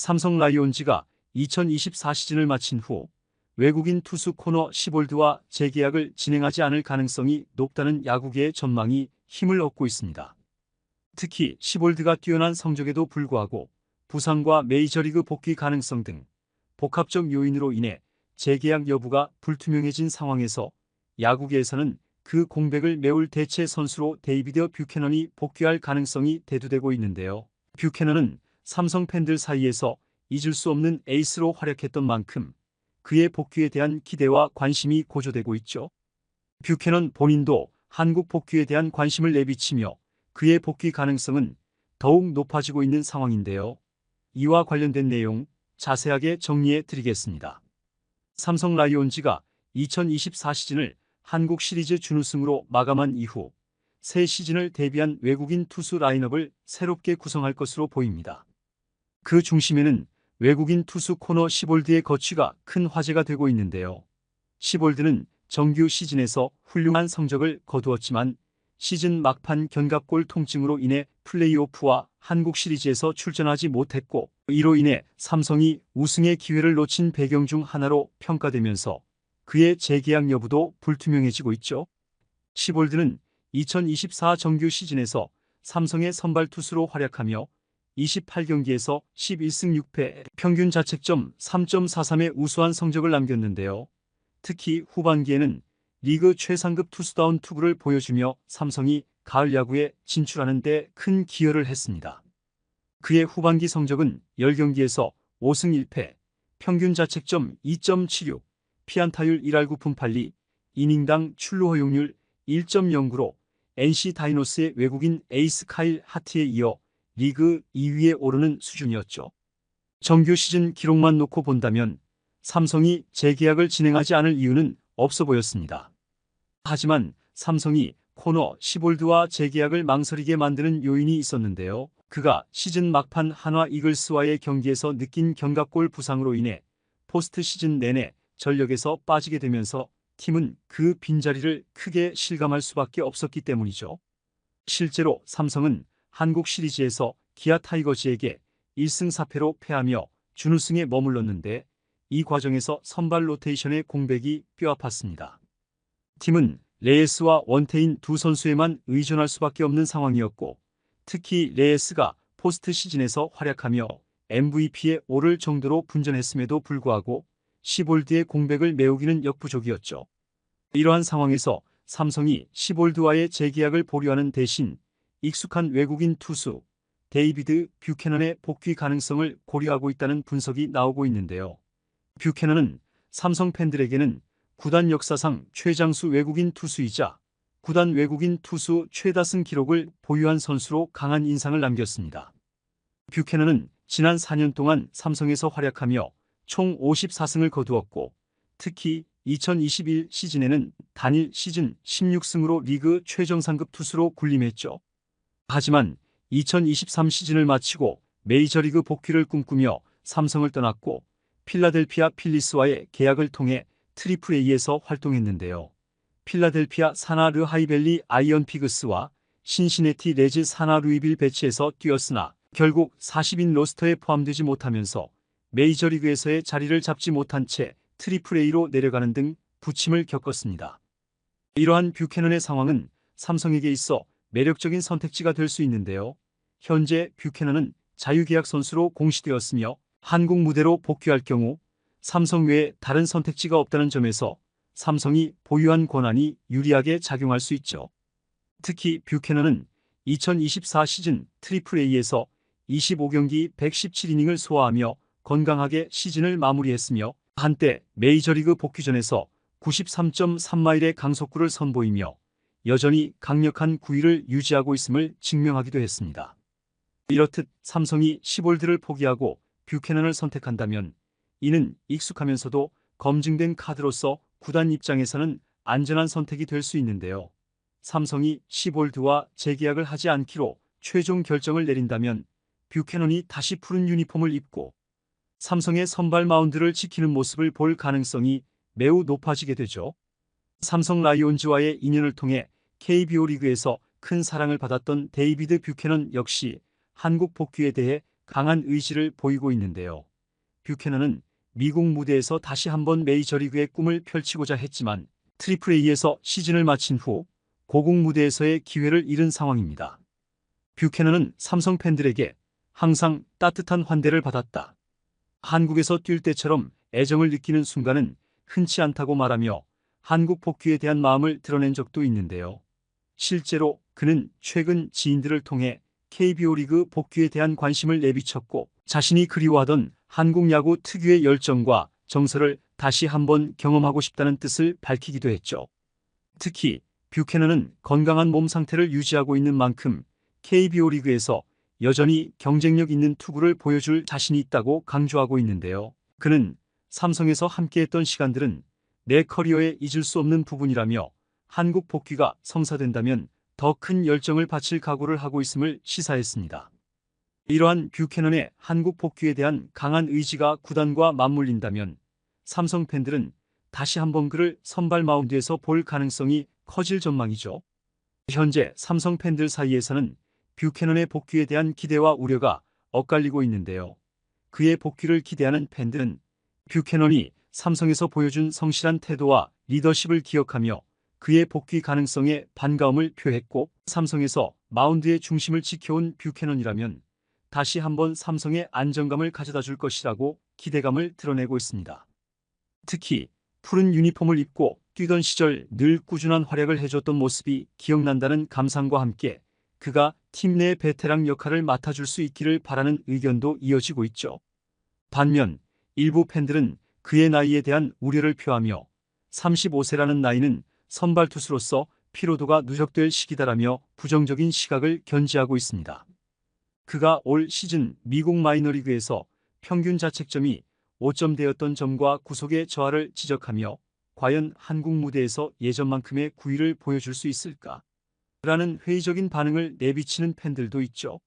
삼성 라이온즈가 2024 시즌을 마친 후 외국인 투수 코너 시볼드와 재계약을 진행하지 않을 가능성이 높다는 야구계의 전망이 힘을 얻고 있습니다. 특히 시볼드가 뛰어난 성적에도 불구하고 부상과 메이저리그 복귀 가능성 등 복합적 요인으로 인해 재계약 여부가 불투명해진 상황에서 야구계에서는 그 공백을 메울 대체 선수로 데이비드 뷰캐넌이 복귀할 가능성이 대두되고 있는데요. 뷰캐넌은 삼성 팬들 사이에서 잊을 수 없는 에이스로 활약했던 만큼 그의 복귀에 대한 기대와 관심이 고조되고 있죠. 뷰캐넌 본인도 한국 복귀에 대한 관심을 내비치며 그의 복귀 가능성은 더욱 높아지고 있는 상황인데요. 이와 관련된 내용 자세하게 정리해 드리겠습니다. 삼성 라이온즈가 2024 시즌을 한국 시리즈 준우승으로 마감한 이후 새 시즌을 대비한 외국인 투수 라인업을 새롭게 구성할 것으로 보입니다. 그 중심에는 외국인 투수 코너 시볼드의 거취가 큰 화제가 되고 있는데요. 시볼드는 정규 시즌에서 훌륭한 성적을 거두었지만 시즌 막판 견갑골 통증으로 인해 플레이오프와 한국 시리즈에서 출전하지 못했고 이로 인해 삼성이 우승의 기회를 놓친 배경 중 하나로 평가되면서 그의 재계약 여부도 불투명해지고 있죠. 시볼드는 2024 정규 시즌에서 삼성의 선발 투수로 활약하며 28경기에서 11승 6패, 평균 자책점 3.43의 우수한 성적을 남겼는데요. 특히 후반기에는 리그 최상급 투수다운 투구를 보여주며 삼성이 가을 야구에 진출하는 데 큰 기여를 했습니다. 그의 후반기 성적은 10경기에서 5승 1패, 평균 자책점 2.76, 피안타율 1할 9푼 8리, 이닝당 출루 허용률 1.09로 NC 다이노스의 외국인 에이스 카일 하트에 이어 리그 2위에 오르는 수준이었죠. 정규 시즌 기록만 놓고 본다면 삼성이 재계약을 진행하지 않을 이유는 없어 보였습니다. 하지만 삼성이 코너 시볼드와 재계약을 망설이게 만드는 요인이 있었는데요. 그가 시즌 막판 한화 이글스와의 경기에서 느낀 견갑골 부상으로 인해 포스트 시즌 내내 전력에서 빠지게 되면서 팀은 그 빈자리를 크게 실감할 수밖에 없었기 때문이죠. 실제로 삼성은 한국 시리즈에서 기아 타이거즈에게 1승 4패로 패하며 준우승에 머물렀는데 이 과정에서 선발 로테이션의 공백이 뼈아팠습니다. 팀은 레예스와 원태인 두 선수에만 의존할 수밖에 없는 상황이었고 특히 레예스가 포스트 시즌에서 활약하며 MVP에 오를 정도로 분전했음에도 불구하고 시볼드의 공백을 메우기는 역부족이었죠. 이러한 상황에서 삼성이 시볼드와의 재계약을 보류하는 대신 익숙한 외국인 투수 데이비드 뷰캐넌의 복귀 가능성을 고려하고 있다는 분석이 나오고 있는데요. 뷰캐넌은 삼성 팬들에게는 구단 역사상 최장수 외국인 투수이자 구단 외국인 투수 최다승 기록을 보유한 선수로 강한 인상을 남겼습니다. 뷰캐넌은 지난 4년 동안 삼성에서 활약하며 총 54승을 거두었고 특히 2021 시즌에는 단일 시즌 16승으로 리그 최정상급 투수로 군림했죠. 하지만 2023 시즌을 마치고 메이저리그 복귀를 꿈꾸며 삼성을 떠났고 필라델피아 필리스와의 계약을 통해 트리플 A에서 활동했는데요. 필라델피아 사나 르하이밸리 아이언 피그스와 신시내티 레즈 사나 루이빌 배치에서 뛰었으나 결국 40인 로스터에 포함되지 못하면서 메이저리그에서의 자리를 잡지 못한 채 트리플 A로 내려가는 등 부침을 겪었습니다. 이러한 뷰캐넌의 상황은 삼성에게 있어 매력적인 선택지가 될 수 있는데요. 현재 뷰캐넌은 자유계약 선수로 공시되었으며 한국 무대로 복귀할 경우 삼성 외에 다른 선택지가 없다는 점에서 삼성이 보유한 권한이 유리하게 작용할 수 있죠. 특히 뷰캐넌은 2024 시즌 트리플 A에서 25경기 117이닝을 소화하며 건강하게 시즌을 마무리했으며 한때 메이저리그 복귀전에서 93.3마일의 강속구를 선보이며 여전히 강력한 구위를 유지하고 있음을 증명하기도 했습니다. 이렇듯 삼성이 시볼드를 포기하고 뷰캐넌을 선택한다면 이는 익숙하면서도 검증된 카드로서 구단 입장에서는 안전한 선택이 될 수 있는데요. 삼성이 시볼드와 재계약을 하지 않기로 최종 결정을 내린다면 뷰캐넌이 다시 푸른 유니폼을 입고 삼성의 선발 마운드를 지키는 모습을 볼 가능성이 매우 높아지게 되죠. 삼성 라이온즈와의 인연을 통해 KBO 리그에서 큰 사랑을 받았던 데이비드 뷰캐넌 역시 한국 복귀에 대해 강한 의지를 보이고 있는데요. 뷰캐넌은 미국 무대에서 다시 한번 메이저리그의 꿈을 펼치고자 했지만 트리플 A에서 시즌을 마친 후 고국 무대에서의 기회를 잃은 상황입니다. 뷰캐넌은 삼성 팬들에게 항상 따뜻한 환대를 받았다. 한국에서 뛸 때처럼 애정을 느끼는 순간은 흔치 않다고 말하며 한국 복귀에 대한 마음을 드러낸 적도 있는데요. 실제로 그는 최근 지인들을 통해 KBO 리그 복귀에 대한 관심을 내비쳤고 자신이 그리워하던 한국 야구 특유의 열정과 정서를 다시 한번 경험하고 싶다는 뜻을 밝히기도 했죠. 특히 뷰캐넌은 건강한 몸 상태를 유지하고 있는 만큼 KBO 리그에서 여전히 경쟁력 있는 투구를 보여줄 자신이 있다고 강조하고 있는데요. 그는 삼성에서 함께했던 시간들은 내 커리어에 잊을 수 없는 부분이라며 한국 복귀가 성사된다면 더 큰 열정을 바칠 각오를 하고 있음을 시사했습니다. 이러한 뷰캐넌의 한국 복귀에 대한 강한 의지가 구단과 맞물린다면 삼성 팬들은 다시 한번 그를 선발 마운드에서 볼 가능성이 커질 전망이죠. 현재 삼성 팬들 사이에서는 뷰캐넌의 복귀에 대한 기대와 우려가 엇갈리고 있는데요. 그의 복귀를 기대하는 팬들은 뷰캐넌이 삼성에서 보여준 성실한 태도와 리더십을 기억하며 그의 복귀 가능성에 반가움을 표했고, 삼성에서 마운드의 중심을 지켜온 뷰캐넌이라면 다시 한번 삼성의 안정감을 가져다 줄 것이라고 기대감을 드러내고 있습니다. 특히 푸른 유니폼을 입고 뛰던 시절 늘 꾸준한 활약을 해줬던 모습이 기억난다는 감상과 함께 그가 팀 내 베테랑 역할을 맡아줄 수 있기를 바라는 의견도 이어지고 있죠. 반면 일부 팬들은 그의 나이에 대한 우려를 표하며 35세라는 나이는 선발 투수로서 피로도가 누적될 시기다라며 부정적인 시각을 견지하고 있습니다. 그가 올 시즌 미국 마이너리그에서 평균 자책점이 5점대였던 점과 구속의 저하를 지적하며 과연 한국 무대에서 예전만큼의 구위를 보여줄 수 있을까? 라는 회의적인 반응을 내비치는 팬들도 있죠.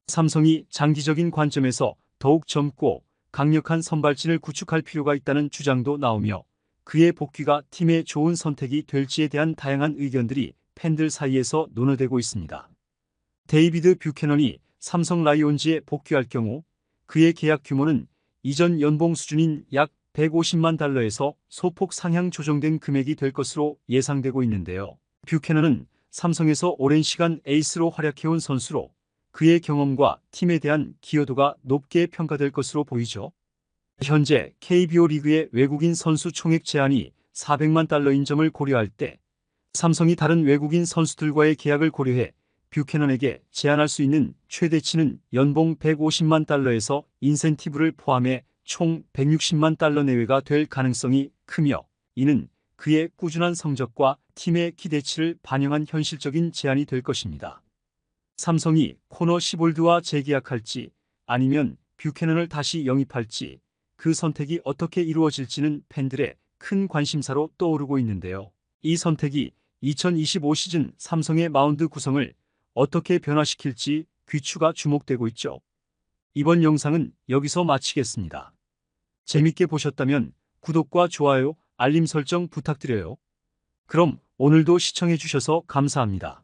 삼성이 장기적인 관점에서 더욱 젊고 강력한 선발진을 구축할 필요가 있다는 주장도 나오며 그의 복귀가 팀의 좋은 선택이 될지에 대한 다양한 의견들이 팬들 사이에서 논의되고 있습니다. 데이비드 뷰캐넌이 삼성 라이온즈에 복귀할 경우 그의 계약 규모는 이전 연봉 수준인 약 150만 달러에서 소폭 상향 조정된 금액이 될 것으로 예상되고 있는데요. 뷰캐넌은 삼성에서 오랜 시간 에이스로 활약해온 선수로 그의 경험과 팀에 대한 기여도가 높게 평가될 것으로 보이죠. 현재 KBO 리그의 외국인 선수 총액 제한이 400만 달러인 점을 고려할 때 삼성이 다른 외국인 선수들과의 계약을 고려해 뷰캐넌에게 제한할 수 있는 최대치는 연봉 150만 달러에서 인센티브를 포함해 총 160만 달러 내외가 될 가능성이 크며, 이는 그의 꾸준한 성적과 팀의 기대치를 반영한 현실적인 제안이 될 것입니다. 삼성이 코너 시볼드와 재계약할지 아니면 뷰캐넌을 다시 영입할지 그 선택이 어떻게 이루어질지는 팬들의 큰 관심사로 떠오르고 있는데요. 이 선택이 2025 시즌 삼성의 마운드 구성을 어떻게 변화시킬지 귀추가 주목되고 있죠. 이번 영상은 여기서 마치겠습니다. 재밌게 보셨다면 구독과 좋아요, 알림 설정 부탁드려요. 그럼 오늘도 시청해주셔서 감사합니다.